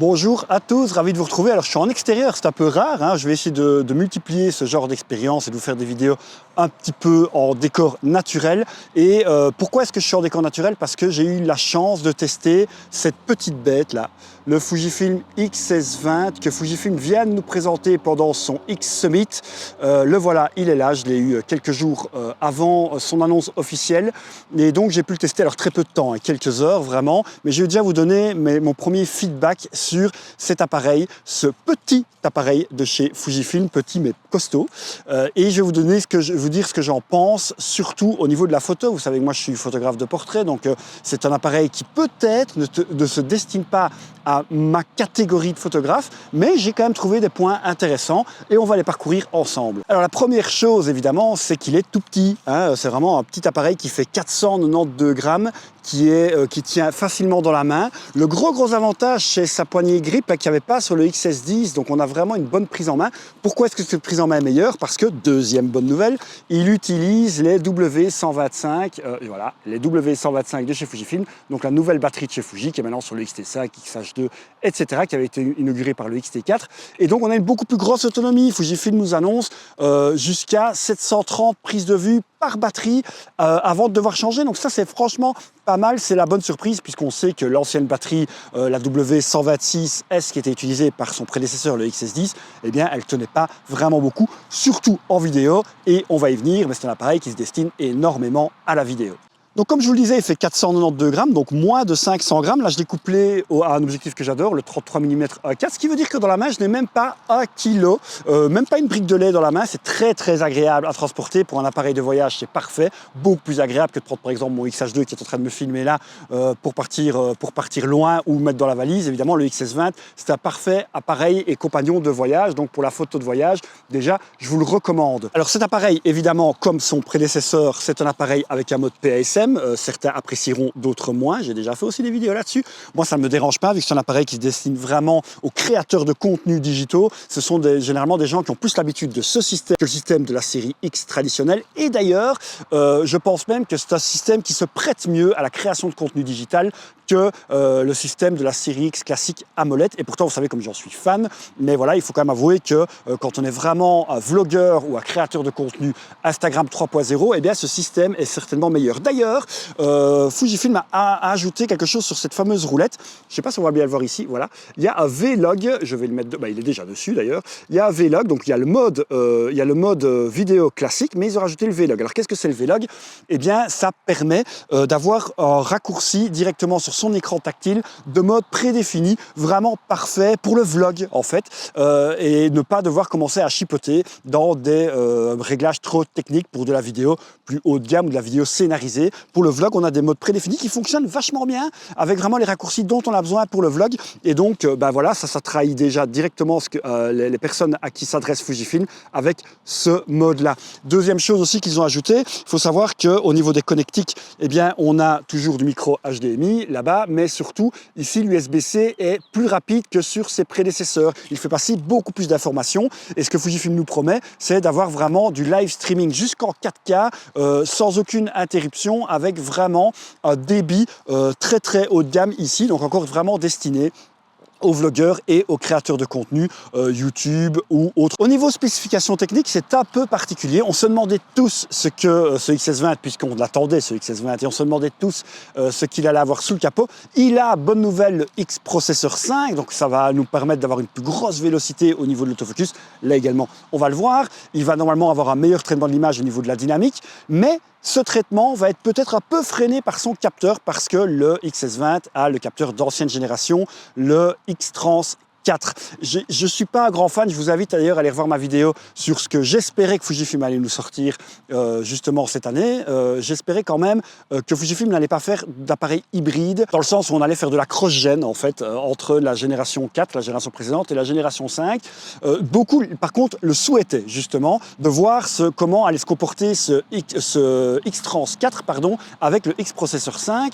Bonjour à tous, ravi de vous retrouver. Alors je suis en extérieur, c'est un peu rare, hein. Je vais essayer de multiplier ce genre d'expérience et de vous faire des vidéos un petit peu en décor naturel. Et pourquoi est-ce que je suis en décor naturel? Parce que j'ai eu la chance de tester cette petite bête là, le Fujifilm X1620 que Fujifilm vient de nous présenter pendant son X Summit. Le voilà, il est là, je l'ai eu quelques jours avant son annonce officielle. Et donc j'ai pu le tester, alors très peu de temps, hein, quelques heures vraiment, mais je vais déjà vous donner mon premier feedback sur cet appareil, ce petit appareil de chez Fujifilm, petit mais costaud. Et je vais vous donner vous dire ce que j'en pense, surtout au niveau de la photo. Vous savez que moi je suis photographe de portrait, donc c'est un appareil qui peut-être ne se destine pas à ma catégorie de photographe, mais j'ai quand même trouvé des points intéressants et on va les parcourir ensemble. Alors la première chose évidemment, c'est qu'il est tout petit, hein. C'est vraiment un petit appareil qui fait 492 grammes, qui tient facilement dans la main. Le gros avantage, c'est sa poignée grip qu'il n'y avait pas sur le XS10, donc on a vraiment une bonne prise en main. Pourquoi est-ce que cette prise en main est meilleure? Parce que, deuxième bonne nouvelle, il utilise les W125, voilà, les W125 de chez Fujifilm, donc la nouvelle batterie de chez Fuji, qui est maintenant sur le XT5, XH2, etc., qui avait été inaugurée par le XT4. Et donc on a une beaucoup plus grosse autonomie. Fujifilm nous annonce jusqu'à 730 prises de vue par batterie avant de devoir changer. Donc ça, c'est franchement pas mal, c'est la bonne surprise puisqu'on sait que l'ancienne batterie, la W126S qui était utilisée par son prédécesseur, le XS10, eh bien, elle tenait pas vraiment beaucoup, surtout en vidéo, et on va y venir, mais c'est un appareil qui se destine énormément à la vidéo. Donc comme je vous le disais, il fait 492 grammes, donc moins de 500 grammes. Là, je l'ai couplé à un objectif que j'adore, le 33 mm 1.4, ce qui veut dire que dans la main, je n'ai même pas 1 kg, même pas une brique de lait dans la main. C'est très agréable à transporter. Pour un appareil de voyage, c'est parfait. Beaucoup plus agréable que de prendre par exemple mon XH2 qui est en train de me filmer là pour partir loin ou mettre dans la valise. Évidemment, le XS20, c'est un parfait appareil et compagnon de voyage. Donc pour la photo de voyage, déjà, je vous le recommande. Alors cet appareil, évidemment, comme son prédécesseur, c'est un appareil avec un mode PASM. Certains apprécieront, d'autres moins. J'ai déjà fait aussi des vidéos là-dessus. Moi, ça ne me dérange pas, vu que c'est un appareil qui se destine vraiment aux créateurs de contenus digitaux. Ce sont généralement des gens qui ont plus l'habitude de ce système que le système de la série X traditionnelle. Et d'ailleurs, je pense même que c'est un système qui se prête mieux à la création de contenu digital que le système de la série X classique AMOLED. Et pourtant, vous savez comme j'en suis fan, mais voilà, il faut quand même avouer que quand on est vraiment un vlogueur ou un créateur de contenu Instagram 3.0, eh bien ce système est certainement meilleur. D'ailleurs, Fujifilm a ajouté quelque chose sur cette fameuse roulette. Je ne sais pas si on va bien le voir ici. Voilà, il y a un V-Log. Je vais le mettre. Il est déjà dessus d'ailleurs. Il y a un V-Log, donc il y a le mode vidéo classique, mais ils ont rajouté le V-Log. Alors qu'est-ce que c'est le V-Log? Eh bien, ça permet d'avoir un raccourci directement sur son écran tactile de mode prédéfini, vraiment parfait pour le vlog en fait, et ne pas devoir commencer à chipoter dans des réglages trop techniques pour de la vidéo plus haut de gamme ou de la vidéo scénarisée. Pour le vlog, on a des modes prédéfinis qui fonctionnent vachement bien avec vraiment les raccourcis dont on a besoin pour le vlog. Et donc, voilà, ça trahit déjà directement les personnes à qui s'adresse Fujifilm avec ce mode-là. Deuxième chose aussi qu'ils ont ajouté, il faut savoir qu'au niveau des connectiques, eh bien, on a toujours du micro HDMI là-bas, mais surtout, ici, l'USB-C est plus rapide que sur ses prédécesseurs. Il fait passer beaucoup plus d'informations. Et ce que Fujifilm nous promet, c'est d'avoir vraiment du live streaming jusqu'en 4K, sans aucune interruption, avec vraiment un débit très haut de gamme ici, donc encore vraiment destiné aux vlogueurs et aux créateurs de contenu YouTube ou autres. Au niveau spécifications techniques, c'est un peu particulier. On se demandait tous ce que ce XS20, puisqu'on l'attendait ce XS20, et on se demandait tous ce qu'il allait avoir sous le capot. Il a, bonne nouvelle, le X processeur 5, donc ça va nous permettre d'avoir une plus grosse vélocité au niveau de l'autofocus. Là également, on va le voir. Il va normalement avoir un meilleur traitement de l'image au niveau de la dynamique, mais ce traitement va être peut-être un peu freiné par son capteur parce que le XS20 a le capteur d'ancienne génération, le X-Trans 4. Je ne suis pas un grand fan, je vous invite d'ailleurs à aller revoir ma vidéo sur ce que j'espérais que Fujifilm allait nous sortir justement cette année. J'espérais quand même que Fujifilm n'allait pas faire d'appareil hybride, dans le sens où on allait faire de la cross-gen en fait, entre la génération 4, la génération précédente, et la génération 5. Beaucoup, par contre, le souhaitaient justement de voir comment allait se comporter ce X-Trans 4 avec le X-Processeur 5.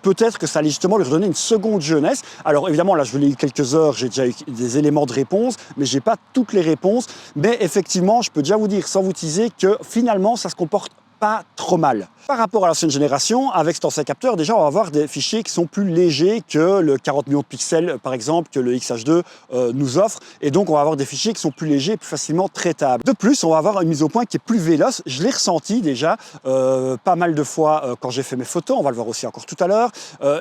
Peut-être que ça allait justement lui redonner une seconde jeunesse. Alors évidemment, là je l'ai eu quelques heures, j'ai déjà eu des éléments de réponse, mais j'ai pas toutes les réponses. Mais effectivement, je peux déjà vous dire, sans vous teaser, que finalement, ça se comporte pas trop mal. Par rapport à l'ancienne génération, avec cet ancien capteur, déjà on va avoir des fichiers qui sont plus légers que le 40 millions de pixels par exemple que le XH2 nous offre, et donc on va avoir des fichiers qui sont plus légers et plus facilement traitables. De plus, on va avoir une mise au point qui est plus véloce. Je l'ai ressenti déjà pas mal de fois quand j'ai fait mes photos, on va le voir aussi encore tout à l'heure,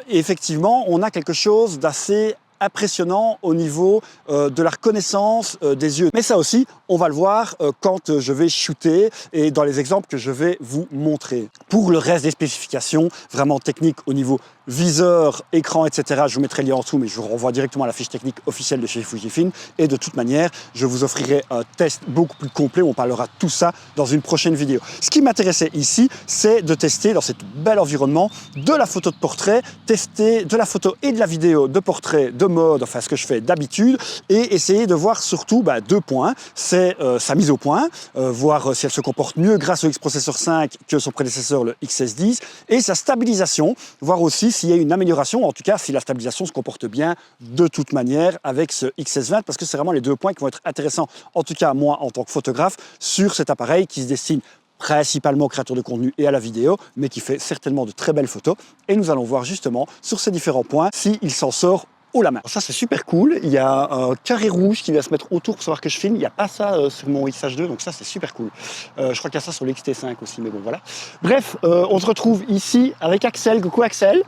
et effectivement on a quelque chose d'assez impressionnant au niveau de la reconnaissance des yeux. Mais ça aussi, on va le voir quand je vais shooter et dans les exemples que je vais vous montrer. Pour le reste des spécifications, vraiment techniques au niveau viseur, écran, etc., je vous mettrai le lien en dessous, mais je vous renvoie directement à la fiche technique officielle de chez Fujifilm. Et de toute manière, je vous offrirai un test beaucoup plus complet où on parlera de tout ça dans une prochaine vidéo. Ce qui m'intéressait ici, c'est de tester dans cet bel environnement de la photo de portrait, tester de la photo et de la vidéo de portrait, de mode, enfin ce que je fais d'habitude, et essayer de voir surtout deux points. C'est sa mise au point, voir si elle se comporte mieux grâce au X-Processor 5 que son prédécesseur le XS10, et sa stabilisation, voir aussi s'il y a une amélioration, en tout cas si la stabilisation se comporte bien de toute manière avec ce XS20, parce que c'est vraiment les deux points qui vont être intéressants, en tout cas moi en tant que photographe, sur cet appareil qui se destine principalement aux créateurs de contenu et à la vidéo, mais qui fait certainement de très belles photos. Et nous allons voir justement sur ces différents points s'il s'en sort haut la main. Alors ça c'est super cool, il y a un carré rouge qui vient se mettre autour pour savoir que je filme, il n'y a pas ça sur mon XH2, donc ça c'est super cool. Je crois qu'il y a ça sur le XT5 aussi, mais bon voilà. Bref, on se retrouve ici avec Axel. Coucou Axel.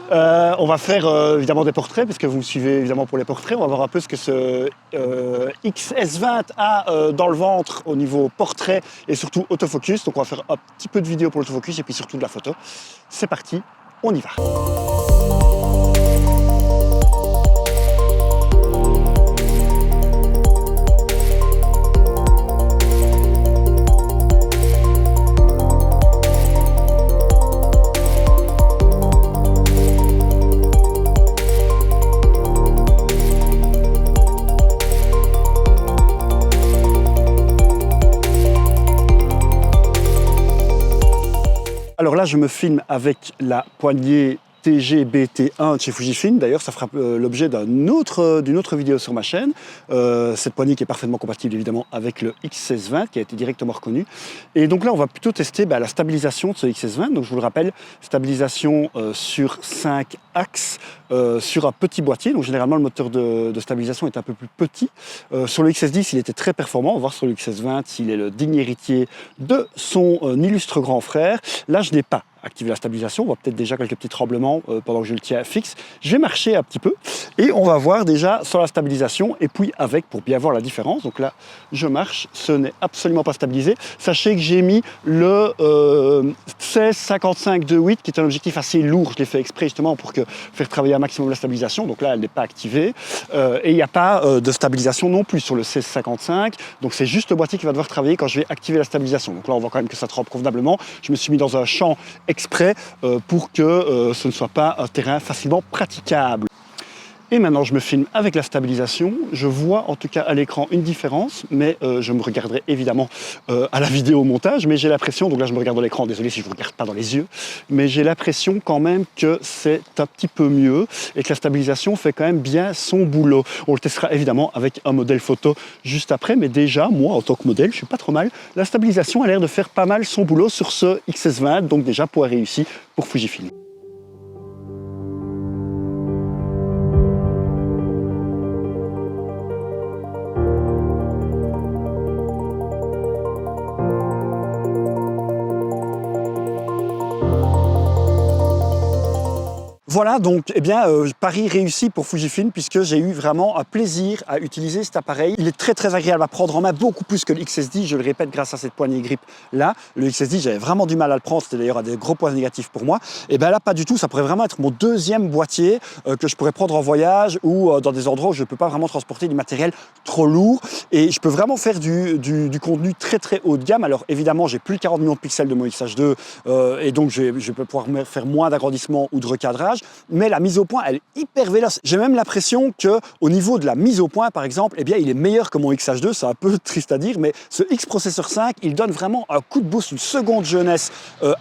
On va faire évidemment des portraits, parce que vous me suivez évidemment pour les portraits. On va voir un peu ce que ce XS20 a dans le ventre au niveau portrait et surtout autofocus. Donc on va faire un petit peu de vidéo pour l'autofocus et puis surtout de la photo. C'est parti, on y va. Alors là, je me filme avec la poignée TG-BT1 de chez Fujifilm. D'ailleurs, ça fera l'objet d'une autre vidéo sur ma chaîne. Cette poignée qui est parfaitement compatible évidemment avec le XS20 qui a été directement reconnu. Et donc là, on va plutôt tester la stabilisation de ce XS20. Donc je vous le rappelle, stabilisation sur 5 axes sur un petit boîtier. Donc généralement, le moteur de stabilisation est un peu plus petit. Sur le XS10, il était très performant. On va voir sur le XS20 s'il est le digne héritier de son illustre grand frère. Là, je n'ai pas activer la stabilisation, on voit peut-être déjà quelques petits tremblements pendant que je le tiens fixe. Je vais marcher un petit peu et on va voir déjà sur la stabilisation et puis avec pour bien voir la différence. Donc là, je marche, ce n'est absolument pas stabilisé. Sachez que j'ai mis le 16-55-2.8 qui est un objectif assez lourd. Je l'ai fait exprès justement pour faire travailler un maximum la stabilisation. Donc là, elle n'est pas activée et il n'y a pas de stabilisation non plus sur le 16-55. Donc c'est juste le boîtier qui va devoir travailler quand je vais activer la stabilisation. Donc là, on voit quand même que ça trempe convenablement. Je me suis mis dans un champ exprès pour que ce ne soit pas un terrain facilement praticable. Et maintenant, je me filme avec la stabilisation. Je vois en tout cas à l'écran une différence, mais je me regarderai évidemment à la vidéo au montage. Mais j'ai l'impression, donc là je me regarde dans l'écran, désolé si je ne vous regarde pas dans les yeux, mais j'ai l'impression quand même que c'est un petit peu mieux et que la stabilisation fait quand même bien son boulot. On le testera évidemment avec un modèle photo juste après, mais déjà, moi en tant que modèle, je suis pas trop mal. La stabilisation a l'air de faire pas mal son boulot sur ce XS20, donc déjà point réussi pour Fujifilm. Voilà donc, pari réussi pour Fujifilm puisque j'ai eu vraiment un plaisir à utiliser cet appareil. Il est très agréable à prendre en main, beaucoup plus que le XS10, je le répète, grâce à cette poignée grip là. Le XS10, j'avais vraiment du mal à le prendre, c'était d'ailleurs un des gros points négatifs pour moi. Et bien là, pas du tout, ça pourrait vraiment être mon deuxième boîtier que je pourrais prendre en voyage ou dans des endroits où je ne peux pas vraiment transporter du matériel trop lourd. Et je peux vraiment faire du contenu très haut de gamme. Alors évidemment, j'ai plus le 40 millions de pixels de mon XH2 et donc je vais pouvoir faire moins d'agrandissement ou de recadrage. mais la mise au point, elle est hyper véloce. J'ai même l'impression qu'au niveau de la mise au point, par exemple, eh bien, il est meilleur que mon XH2, c'est un peu triste à dire, mais ce X-Processor 5, il donne vraiment un coup de boost, une seconde jeunesse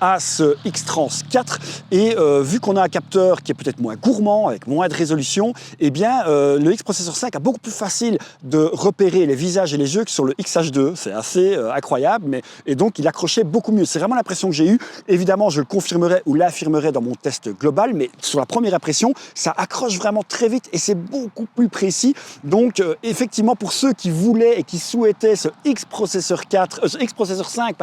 à ce X-Trans 4, et vu qu'on a un capteur qui est peut-être moins gourmand, avec moins de résolution, eh bien, le X-Processor 5 a beaucoup plus facile de repérer les visages et les yeux que sur le XH2, c'est assez incroyable, et donc il accrochait beaucoup mieux. C'est vraiment l'impression que j'ai eue. Évidemment, je le confirmerai ou l'affirmerai dans mon test global, mais sur la première impression, ça accroche vraiment très vite et c'est beaucoup plus précis. Donc, effectivement, pour ceux qui voulaient et qui souhaitaient ce X-Processor 5,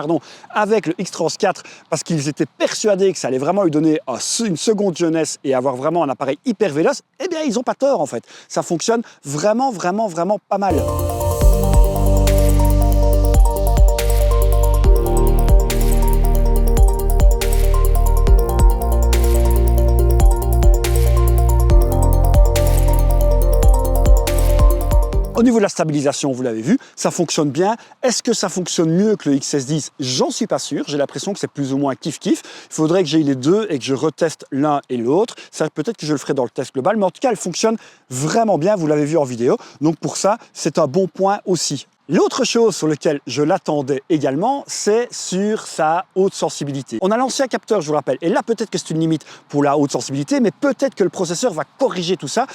avec le X-Trans 4, parce qu'ils étaient persuadés que ça allait vraiment lui donner une seconde jeunesse et avoir vraiment un appareil hyper véloce, eh bien, ils n'ont pas tort en fait. Ça fonctionne vraiment pas mal. Au niveau de la stabilisation, vous l'avez vu, ça fonctionne bien. Est-ce que ça fonctionne mieux que le XS10? J'en suis pas sûr. J'ai l'impression que c'est plus ou moins kiff-kiff. Il faudrait que j'aie les deux et que je reteste l'un et l'autre. Ça, peut-être que je le ferai dans le test global, mais en tout cas, elle fonctionne vraiment bien. Vous l'avez vu en vidéo. Donc pour ça, c'est un bon point aussi. L'autre chose sur laquelle je l'attendais également, c'est sur sa haute sensibilité. On a lancé un capteur, je vous rappelle, et là peut-être que c'est une limite pour la haute sensibilité, mais peut-être que le processeur va corriger tout ça.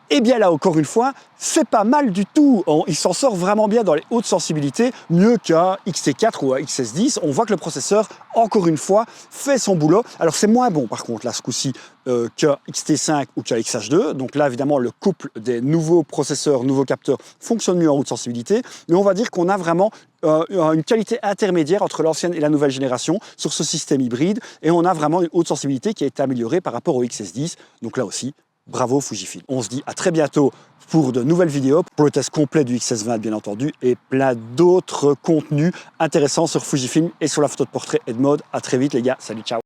Et bien là, encore une fois, c'est pas mal du tout. Il s'en sort vraiment bien dans les hautes sensibilités, mieux qu'un XT4 ou un XS10. On voit que le processeur, encore une fois, fait son boulot. Alors c'est moins bon par contre là ce coup-ci qu'un XT5 ou qu'un XH2. Donc là, évidemment, le couple des nouveaux processeurs, nouveaux capteurs fonctionne mieux en haute sensibilité. Mais on va dire qu'on a vraiment une qualité intermédiaire entre l'ancienne et la nouvelle génération sur ce système hybride. Et on a vraiment une haute sensibilité qui a été améliorée par rapport au XS10. Donc là aussi, bravo Fujifilm. On se dit à très bientôt pour de nouvelles vidéos, pour le test complet du XS20 bien entendu, et plein d'autres contenus intéressants sur Fujifilm et sur la photo de portrait et de mode. À très vite les gars, salut, ciao.